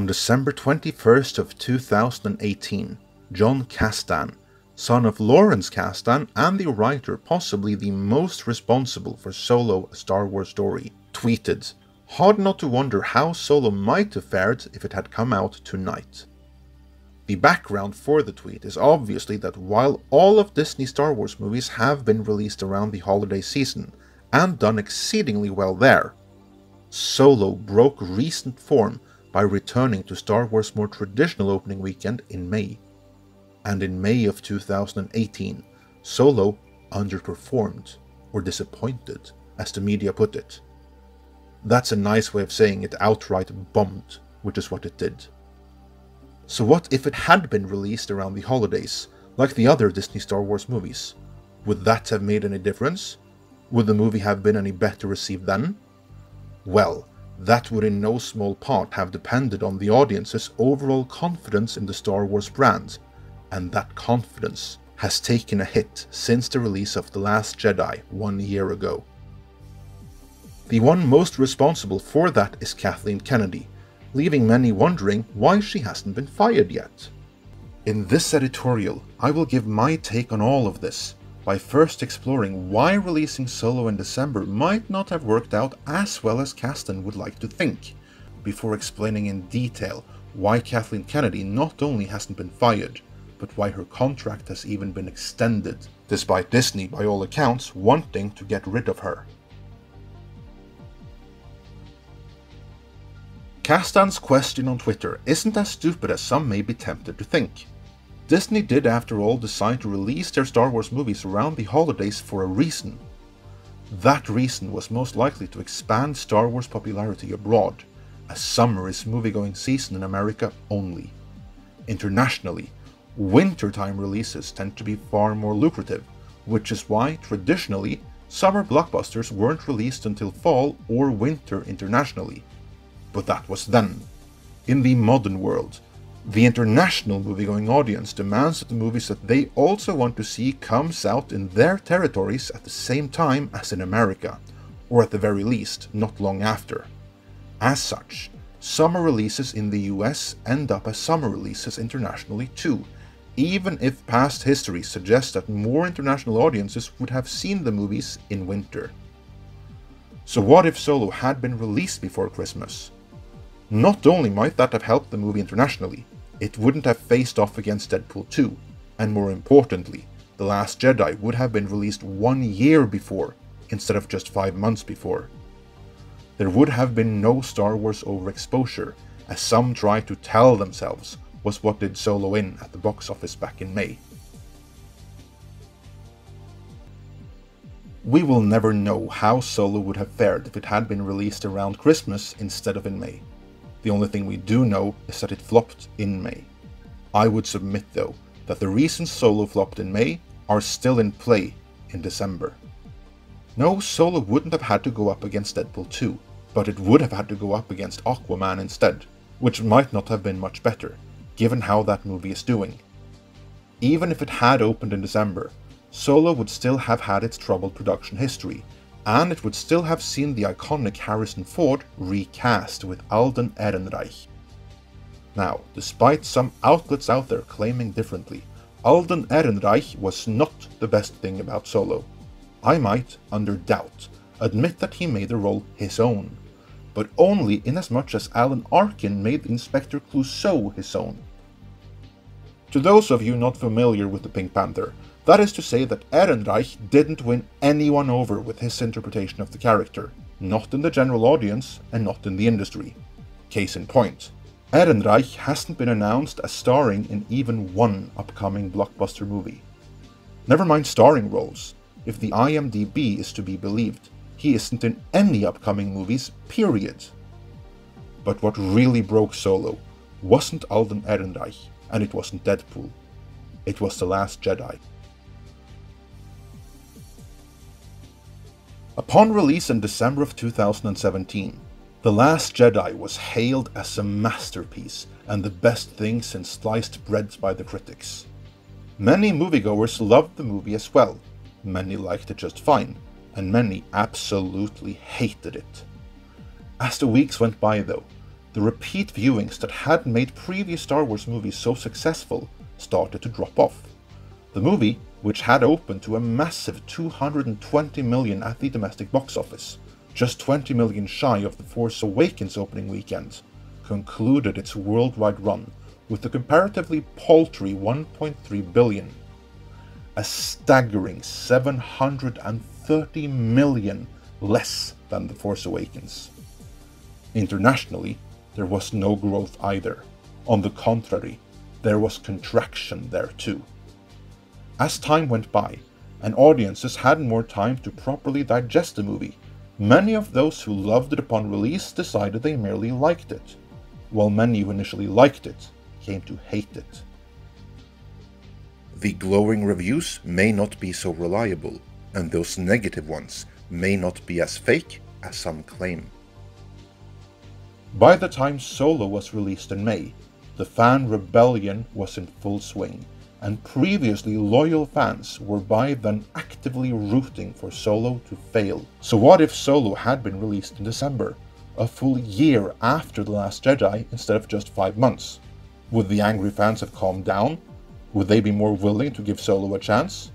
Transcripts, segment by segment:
On December 21st of 2018, Jon Kasdan, son of Lawrence Kasdan and the writer possibly the most responsible for Solo: A Star Wars Story, tweeted, "Hard not to wonder how Solo might have fared if it had come out tonight." The background for the tweet is obviously that while all of Disney's Star Wars movies have been released around the holiday season, and done exceedingly well there, Solo broke recent form by returning to Star Wars' more traditional opening weekend in May. And in May of 2018, Solo underperformed, or disappointed, as the media put it. That's a nice way of saying it outright bombed, which is what it did. So what if it had been released around the holidays, like the other Disney Star Wars movies? Would that have made any difference? Would the movie have been any better received then? Well, that would in no small part have depended on the audience's overall confidence in the Star Wars brand, and that confidence has taken a hit since the release of The Last Jedi 1 year ago. The one most responsible for that is Kathleen Kennedy, leaving many wondering why she hasn't been fired yet. In this editorial, I will give my take on all of this, by first exploring why releasing Solo in December might not have worked out as well as Kasdan would like to think, before explaining in detail why Kathleen Kennedy not only hasn't been fired, but why her contract has even been extended, despite Disney by all accounts wanting to get rid of her. Kasdan's question on Twitter isn't as stupid as some may be tempted to think. Disney did after all decide to release their Star Wars movies around the holidays for a reason. That reason was most likely to expand Star Wars popularity abroad, as summer is movie-going season in America only. Internationally, wintertime releases tend to be far more lucrative, which is why, traditionally, summer blockbusters weren't released until fall or winter internationally. But that was then. In the modern world, the international movie-going audience demands that the movies that they also want to see comes out in their territories at the same time as in America, or at the very least, not long after. As such, summer releases in the US end up as summer releases internationally too, even if past history suggests that more international audiences would have seen the movies in winter. So what if Solo had been released before Christmas? Not only might that have helped the movie internationally, it wouldn't have faced off against Deadpool 2, and more importantly, The Last Jedi would have been released 1 year before, instead of just 5 months before. There would have been no Star Wars overexposure, as some try to tell themselves was what did Solo in at the box office back in May. We will never know how Solo would have fared if it had been released around Christmas instead of in May. The only thing we do know is that it flopped in May. I would submit though that the reasons Solo flopped in May are still in play in December. No, Solo wouldn't have had to go up against Deadpool 2, but it would have had to go up against Aquaman instead, which might not have been much better, given how that movie is doing. Even if it had opened in December, Solo would still have had its troubled production history, and it would still have seen the iconic Harrison Ford recast with Alden Ehrenreich. Now, despite some outlets out there claiming differently, Alden Ehrenreich was not the best thing about Solo. I might, under doubt, admit that he made the role his own, but only inasmuch as Alan Arkin made Inspector Clouseau his own. To those of you not familiar with the Pink Panther, that is to say that Ehrenreich didn't win anyone over with his interpretation of the character, not in the general audience and not in the industry. Case in point, Ehrenreich hasn't been announced as starring in even one upcoming blockbuster movie. Never mind starring roles, if the IMDb is to be believed, he isn't in any upcoming movies, period. But what really broke Solo wasn't Alden Ehrenreich, and it wasn't Deadpool. It was The Last Jedi. Upon release in December of 2017, The Last Jedi was hailed as a masterpiece and the best thing since sliced bread by the critics. Many moviegoers loved the movie as well, many liked it just fine, and many absolutely hated it. As the weeks went by though, the repeat viewings that had made previous Star Wars movies so successful started to drop off. The movie, which had opened to a massive 220 million at the domestic box office, just 20 million shy of The Force Awakens opening weekend, concluded its worldwide run with a comparatively paltry 1.3 billion, a staggering 730 million less than The Force Awakens. Internationally, there was no growth either. On the contrary, there was contraction there too. As time went by, and audiences had more time to properly digest the movie, many of those who loved it upon release decided they merely liked it, while many who initially liked it came to hate it. The glowing reviews may not be so reliable, and those negative ones may not be as fake as some claim. By the time Solo was released in May, the fan rebellion was in full swing, and previously loyal fans were by then actively rooting for Solo to fail. So what if Solo had been released in December, a full year after The Last Jedi instead of just 5 months? Would the angry fans have calmed down? Would they be more willing to give Solo a chance?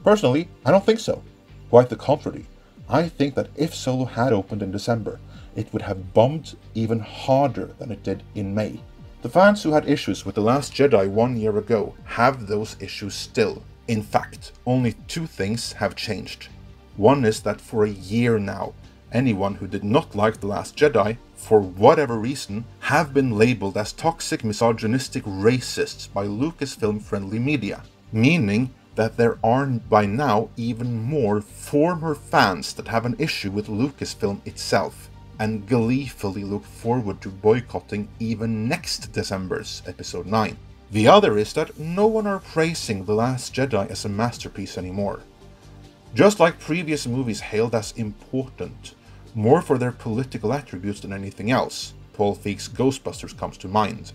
Personally, I don't think so. Quite the contrary. I think that if Solo had opened in December, it would have bombed even harder than it did in May. The fans who had issues with The Last Jedi 1 year ago have those issues still. In fact, only 2 things have changed. One is that for a year now, anyone who did not like The Last Jedi, for whatever reason, have been labeled as toxic, misogynistic racists by Lucasfilm-friendly media, meaning that there are by now even more former fans that have an issue with Lucasfilm itself, and gleefully look forward to boycotting even next December's Episode 9. The other is that no one are praising The Last Jedi as a masterpiece anymore. Just like previous movies hailed as important, more for their political attributes than anything else, Paul Feig's Ghostbusters comes to mind,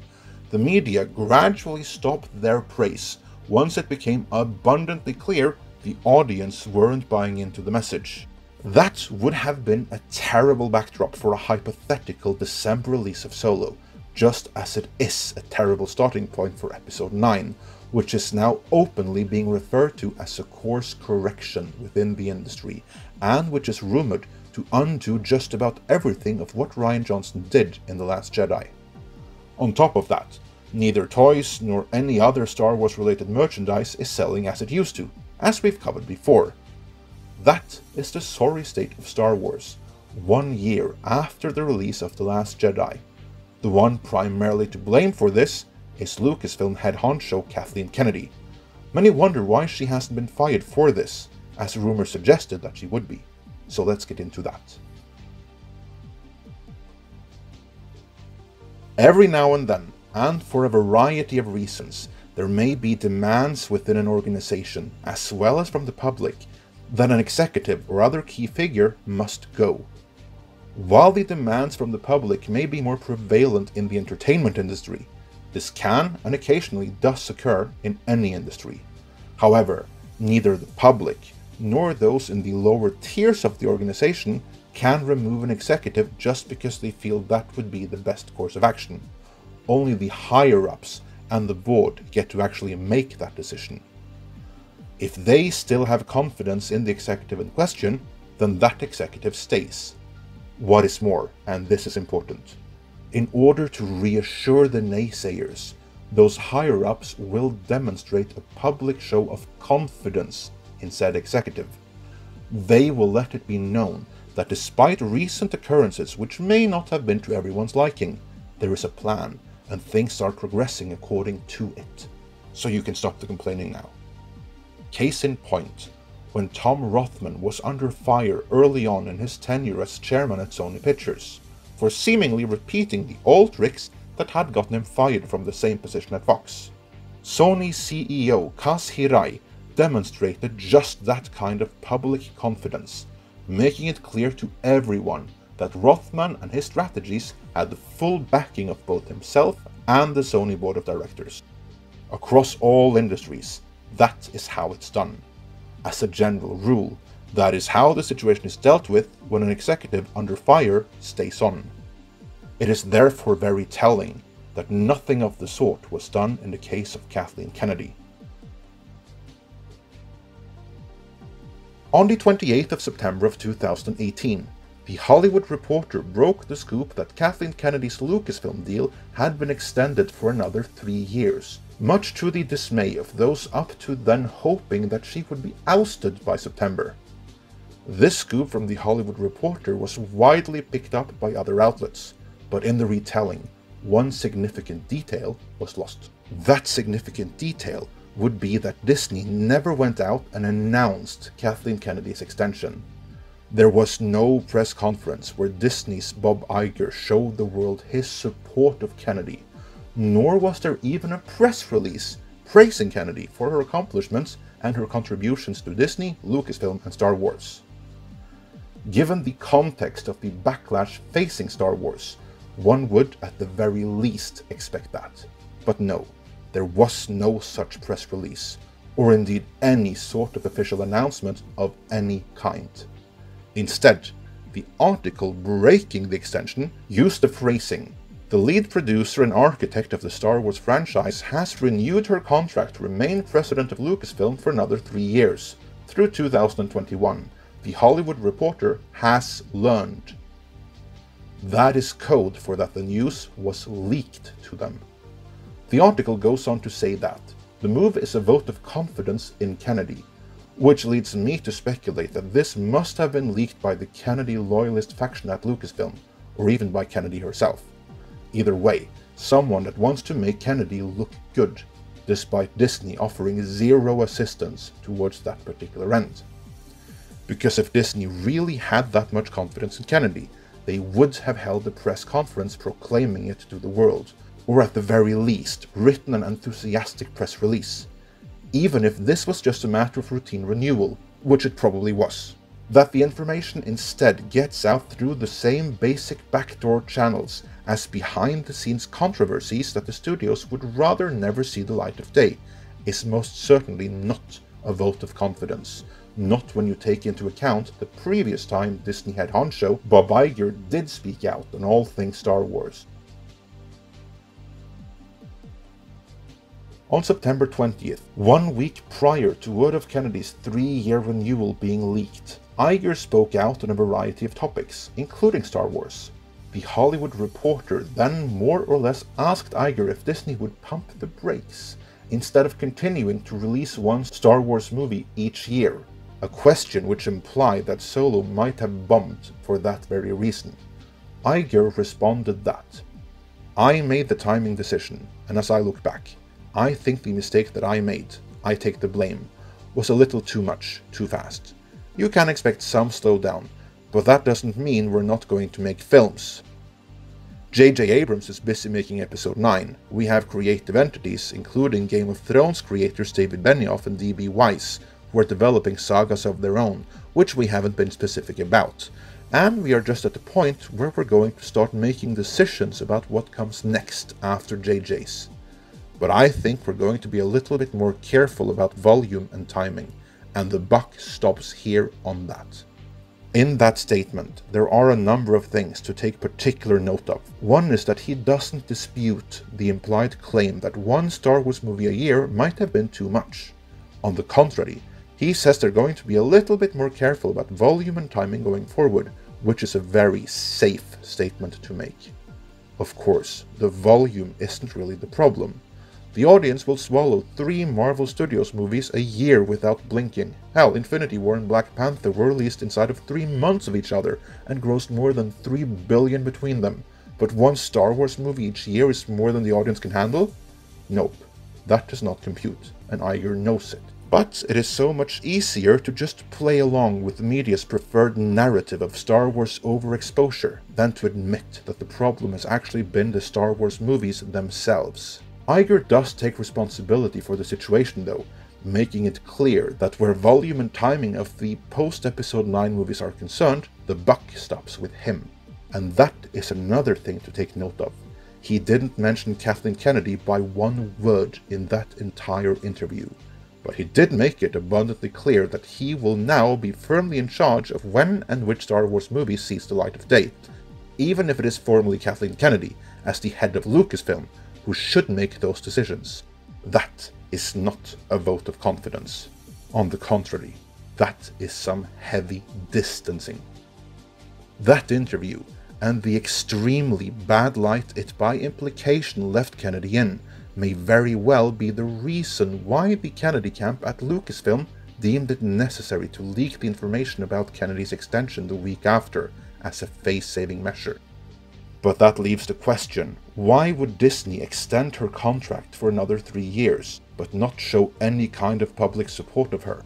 the media gradually stopped their praise once it became abundantly clear the audience weren't buying into the message. That would have been a terrible backdrop for a hypothetical December release of Solo, just as it is a terrible starting point for Episode 9, which is now openly being referred to as a course correction within the industry, and which is rumored to undo just about everything of what Rian Johnson did in The Last Jedi. On top of that, neither toys nor any other Star Wars related merchandise is selling as it used to, as we've covered before. That is the sorry state of Star Wars, 1 year after the release of The Last Jedi. The one primarily to blame for this is Lucasfilm head honcho Kathleen Kennedy. Many wonder why she hasn't been fired for this, as rumors suggested that she would be. So let's get into that. Every now and then, and for a variety of reasons, there may be demands within an organization, as well as from the public, that an executive or other key figure must go. While the demands from the public may be more prevalent in the entertainment industry, this can and occasionally does occur in any industry. However, neither the public nor those in the lower tiers of the organization can remove an executive just because they feel that would be the best course of action. Only the higher-ups and the board get to actually make that decision. If they still have confidence in the executive in question, then that executive stays. What is more, and this is important, in order to reassure the naysayers, those higher-ups will demonstrate a public show of confidence in said executive. They will let it be known that despite recent occurrences which may not have been to everyone's liking, there is a plan and things are progressing according to it. So you can stop the complaining now. Case in point, when Tom Rothman was under fire early on in his tenure as chairman at Sony Pictures, for seemingly repeating the old tricks that had gotten him fired from the same position at Fox. Sony CEO Kaz Hirai demonstrated just that kind of public confidence, making it clear to everyone that Rothman and his strategies had the full backing of both himself and the Sony board of directors. Across all industries, that is how it's done. As a general rule, that is how the situation is dealt with when an executive under fire stays on. It is therefore very telling that nothing of the sort was done in the case of Kathleen Kennedy. On the 28th of September of 2018, The Hollywood Reporter broke the scoop that Kathleen Kennedy's Lucasfilm deal had been extended for another 3 years, much to the dismay of those up to then hoping that she would be ousted by September. This scoop from The Hollywood Reporter was widely picked up by other outlets, but in the retelling, one significant detail was lost. That significant detail would be that Disney never went out and announced Kathleen Kennedy's extension. There was no press conference where Disney's Bob Iger showed the world his support of Kennedy, nor was there even a press release praising Kennedy for her accomplishments and her contributions to Disney, Lucasfilm, and Star Wars. Given the context of the backlash facing Star Wars, one would at the very least expect that. But no, there was no such press release, or indeed any sort of official announcement of any kind. Instead, the article breaking the extension used the phrasing, "The lead producer and architect of the Star Wars franchise has renewed her contract to remain president of Lucasfilm for another 3 years, through 2021. The Hollywood Reporter has learned." That is code for that the news was leaked to them. The article goes on to say that the move is a vote of confidence in Kennedy, which leads me to speculate that this must have been leaked by the Kennedy loyalist faction at Lucasfilm, or even by Kennedy herself. Either way, someone that wants to make Kennedy look good, despite Disney offering zero assistance towards that particular end. Because if Disney really had that much confidence in Kennedy, they would have held a press conference proclaiming it to the world, or at the very least written an enthusiastic press release, even if this was just a matter of routine renewal, which it probably was. That the information instead gets out through the same basic backdoor channels as behind-the-scenes controversies that the studios would rather never see the light of day is most certainly not a vote of confidence, not when you take into account the previous time Disney head honcho Bob Iger did speak out on all things Star Wars. On September 20th, 1 week prior to word of Kennedy's 3-year renewal being leaked, Iger spoke out on a variety of topics, including Star Wars. The Hollywood Reporter then more or less asked Iger if Disney would pump the brakes, instead of continuing to release one Star Wars movie each year, a question which implied that Solo might have bombed for that very reason. Iger responded that, "I made the timing decision, and as I look back, I think the mistake that I made, I take the blame, was a little too much, too fast. You can expect some slowdown, but that doesn't mean we're not going to make films. J.J. Abrams is busy making Episode 9. We have creative entities, including Game of Thrones creators David Benioff and D.B. Weiss, who are developing sagas of their own, which we haven't been specific about. And we are just at the point where we're going to start making decisions about what comes next after JJ's. But I think we're going to be a little bit more careful about volume and timing, and the buck stops here on that." In that statement, there are a number of things to take particular note of. One is that he doesn't dispute the implied claim that one Star Wars movie a year might have been too much. On the contrary, he says they're going to be a little bit more careful about volume and timing going forward, which is a very safe statement to make. Of course, the volume isn't really the problem. The audience will swallow 3 Marvel Studios movies a year without blinking. Hell, Infinity War and Black Panther were released inside of 3 months of each other and grossed more than $3 billion between them. But one Star Wars movie each year is more than the audience can handle? Nope, that does not compute, and Iger knows it. But it is so much easier to just play along with the media's preferred narrative of Star Wars overexposure than to admit that the problem has actually been the Star Wars movies themselves. Iger does take responsibility for the situation though, making it clear that where volume and timing of the post-Episode 9 movies are concerned, the buck stops with him. And that is another thing to take note of. He didn't mention Kathleen Kennedy by one word in that entire interview. But he did make it abundantly clear that he will now be firmly in charge of when and which Star Wars movie sees the light of day. even if it is formally Kathleen Kennedy, as the head of Lucasfilm, who should make those decisions. That is not a vote of confidence. On the contrary, that is some heavy distancing. That interview, and the extremely bad light it by implication left Kennedy in, may very well be the reason why the Kennedy camp at Lucasfilm deemed it necessary to leak the information about Kennedy's extension the week after as a face-saving measure. But that leaves the question, why would Disney extend her contract for another 3 years, but not show any kind of public support of her?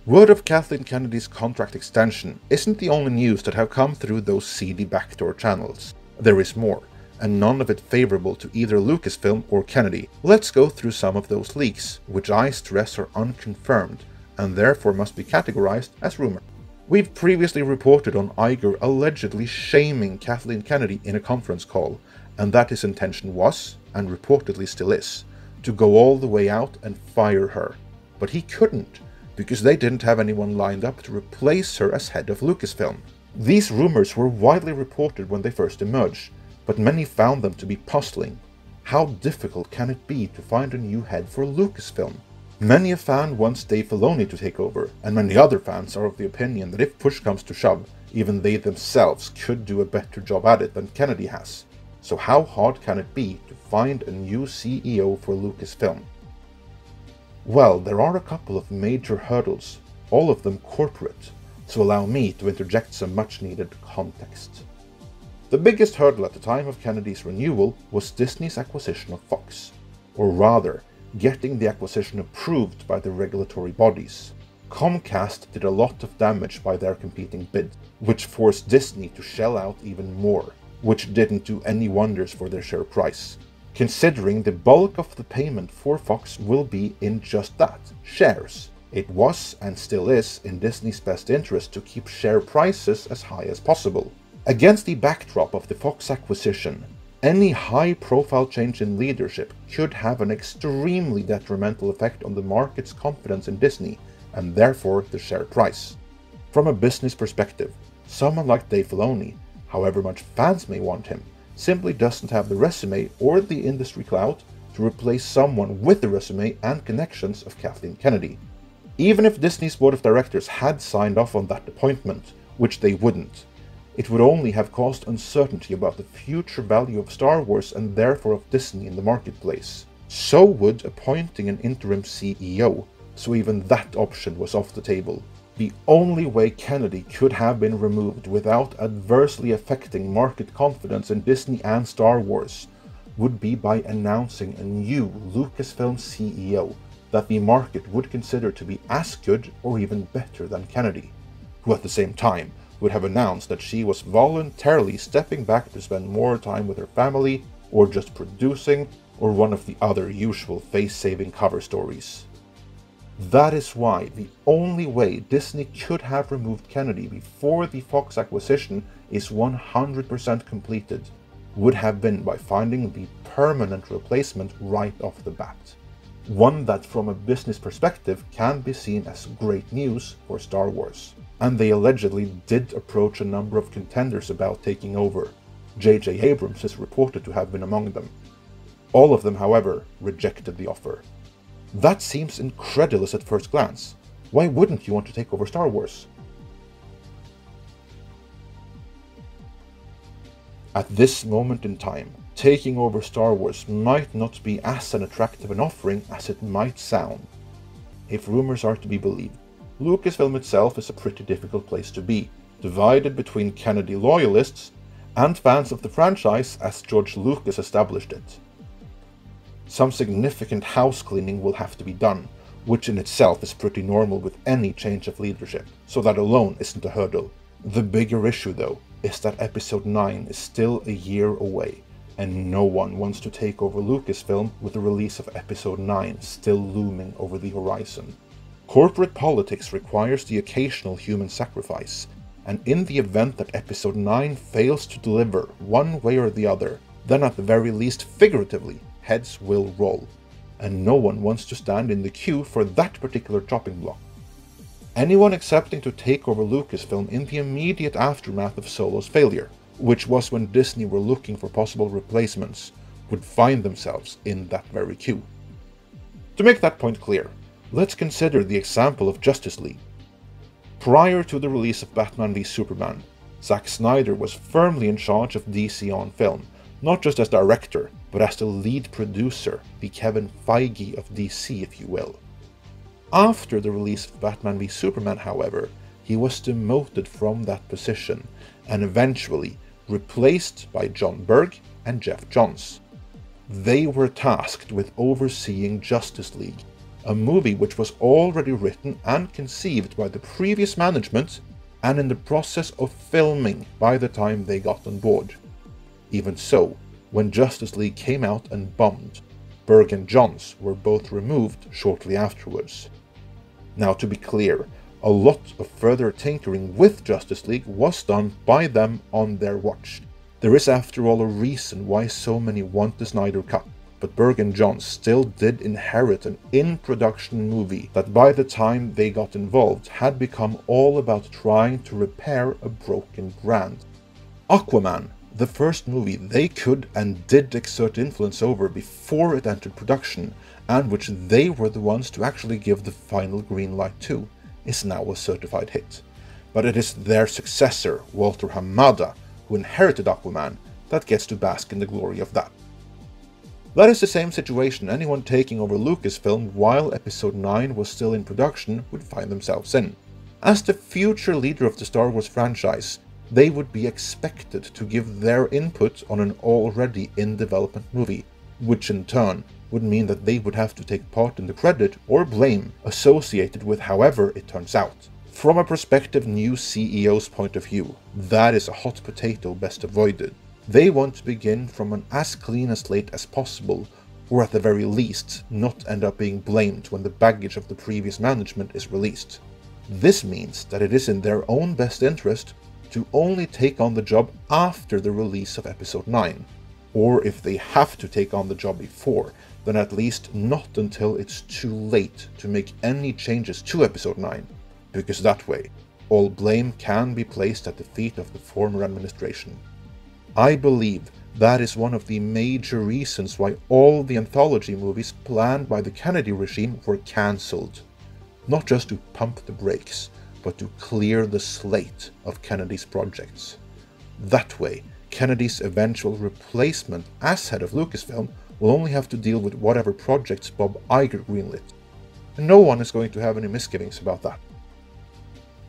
Word of Kathleen Kennedy's contract extension isn't the only news that have come through those seedy backdoor channels. There is more, and none of it favorable to either Lucasfilm or Kennedy. Let's go through some of those leaks, which I stress are unconfirmed, and therefore must be categorized as rumor. We've previously reported on Iger allegedly shaming Kathleen Kennedy in a conference call, and that his intention was, and reportedly still is, to go all the way out and fire her. But he couldn't, because they didn't have anyone lined up to replace her as head of Lucasfilm. These rumors were widely reported when they first emerged, but many found them to be puzzling. How difficult can it be to find a new head for Lucasfilm? Many a fan wants Dave Filoni to take over, and many other fans are of the opinion that if push comes to shove, even they themselves could do a better job at it than Kennedy has. So how hard can it be to find a new CEO for Lucasfilm? Well, there are a couple of major hurdles, all of them corporate, so allow me to interject some much needed context. The biggest hurdle at the time of Kennedy's renewal was Disney's acquisition of Fox, or rather, getting the acquisition approved by the regulatory bodies. Comcast did a lot of damage by their competing bid, which forced Disney to shell out even more, which didn't do any wonders for their share price, considering the bulk of the payment for Fox will be in just that, shares. It was, and still is, in Disney's best interest to keep share prices as high as possible. Against the backdrop of the Fox acquisition, any high-profile change in leadership could have an extremely detrimental effect on the market's confidence in Disney, and therefore the share price. From a business perspective, someone like Dave Filoni, however much fans may want him, simply doesn't have the resume or the industry clout to replace someone with the resume and connections of Kathleen Kennedy. Even if Disney's board of directors had signed off on that appointment, which they wouldn't, it would only have caused uncertainty about the future value of Star Wars and therefore of Disney in the marketplace. So would appointing an interim CEO, so even that option was off the table. The only way Kennedy could have been removed without adversely affecting market confidence in Disney and Star Wars would be by announcing a new Lucasfilm CEO that the market would consider to be as good or even better than Kennedy, who at the same time would have announced that she was voluntarily stepping back to spend more time with her family, or just producing, or one of the other usual face-saving cover stories. That is why the only way Disney could have removed Kennedy before the Fox acquisition is 100% completed, would have been by finding the permanent replacement right off the bat. One that from a business perspective can be seen as great news for Star Wars. And they allegedly did approach a number of contenders about taking over. J.J. Abrams is reported to have been among them. All of them, however, rejected the offer. That seems incredulous at first glance. Why wouldn't you want to take over Star Wars? At this moment in time, taking over Star Wars might not be as an attractive an offering as it might sound. If rumors are to be believed, Lucasfilm itself is a pretty difficult place to be, divided between Kennedy loyalists and fans of the franchise as George Lucas established it. Some significant house cleaning will have to be done, which in itself is pretty normal with any change of leadership, so that alone isn't a hurdle. The bigger issue though is that Episode 9 is still a year away, and no one wants to take over Lucasfilm with the release of Episode 9 still looming over the horizon. Corporate politics requires the occasional human sacrifice, and in the event that Episode 9 fails to deliver one way or the other, then at the very least figuratively, heads will roll, and no one wants to stand in the queue for that particular chopping block. anyone accepting to take over Lucasfilm in the immediate aftermath of Solo's failure, which was when Disney were looking for possible replacements, would find themselves in that very queue. To make that point clear, let's consider the example of Justice League. Prior to the release of Batman v Superman, Zack Snyder was firmly in charge of DC on film, not just as director, but as the lead producer, the Kevin Feige of DC, if you will. After the release of Batman v Superman, however, he was demoted from that position and eventually replaced by John Berg and Jeff Johns. They were tasked with overseeing Justice League, a movie which was already written and conceived by the previous management and in the process of filming by the time they got on board. Even so, when Justice League came out and bombed, Berg and Johns were both removed shortly afterwards. Now, to be clear, a lot of further tinkering with Justice League was done by them on their watch. There is after all a reason why so many want the Snyder Cut, but Berg and Johns still did inherit an in-production movie that by the time they got involved had become all about trying to repair a broken brand. Aquaman, the first movie they could and did exert influence over before it entered production, and which they were the ones to actually give the final green light to, is now a certified hit. But it is their successor, Walter Hamada, who inherited Aquaman, that gets to bask in the glory of that. That is the same situation anyone taking over Lucasfilm while Episode 9 was still in production would find themselves in. As the future leader of the Star Wars franchise, they would be expected to give their input on an already in-development movie, which in turn would mean that they would have to take part in the credit or blame associated with however it turns out. From a prospective new CEO's point of view, that is a hot potato best avoided. They want to begin from an as clean a slate as possible, or at the very least not end up being blamed when the baggage of the previous management is released. This means that it is in their own best interest to only take on the job after the release of Episode 9, or if they have to take on the job before, then at least not until it's too late to make any changes to Episode 9, because that way, all blame can be placed at the feet of the former administration. I believe that is one of the major reasons why all the anthology movies planned by the Kennedy regime were cancelled. Not just to pump the brakes, but to clear the slate of Kennedy's projects. That way, Kennedy's eventual replacement as head of Lucasfilm will only have to deal with whatever projects Bob Iger greenlit. And no one is going to have any misgivings about that.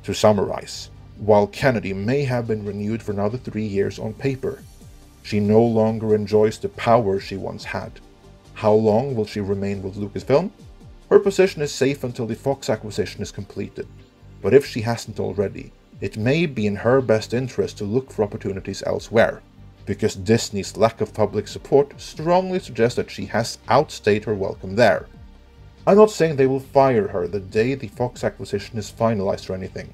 To summarize, while Kennedy may have been renewed for another 3 years on paper, she no longer enjoys the power she once had. How long will she remain with Lucasfilm? Her position is safe until the Fox acquisition is completed, but if she hasn't already, it may be in her best interest to look for opportunities elsewhere, because Disney's lack of public support strongly suggests that she has outstayed her welcome there. I'm not saying they will fire her the day the Fox acquisition is finalized or anything,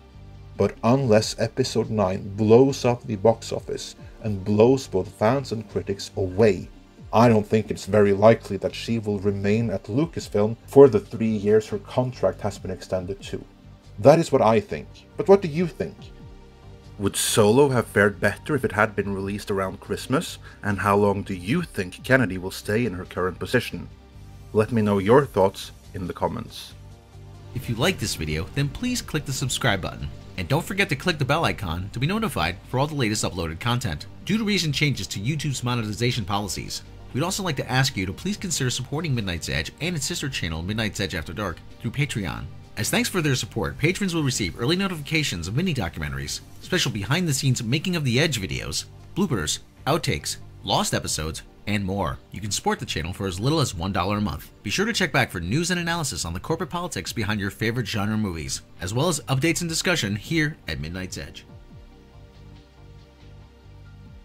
but unless Episode 9 blows up the box office and blows both fans and critics away, I don't think it's very likely that she will remain at Lucasfilm for the 3 years her contract has been extended to. That is what I think, but what do you think? Would Solo have fared better if it had been released around Christmas, and how long do you think Kennedy will stay in her current position? Let me know your thoughts in the comments. If you like this video, then please click the subscribe button. And don't forget to click the bell icon to be notified for all the latest uploaded content. Due to recent changes to YouTube's monetization policies, we'd also like to ask you to please consider supporting Midnight's Edge and its sister channel Midnight's Edge After Dark through Patreon. As thanks for their support, patrons will receive early notifications of mini-documentaries, special behind-the-scenes making of the Edge videos, bloopers, outtakes, lost episodes, and more. You can support the channel for as little as $1 a month. Be sure to check back for news and analysis on the corporate politics behind your favorite genre movies, as well as updates and discussion here at Midnight's Edge.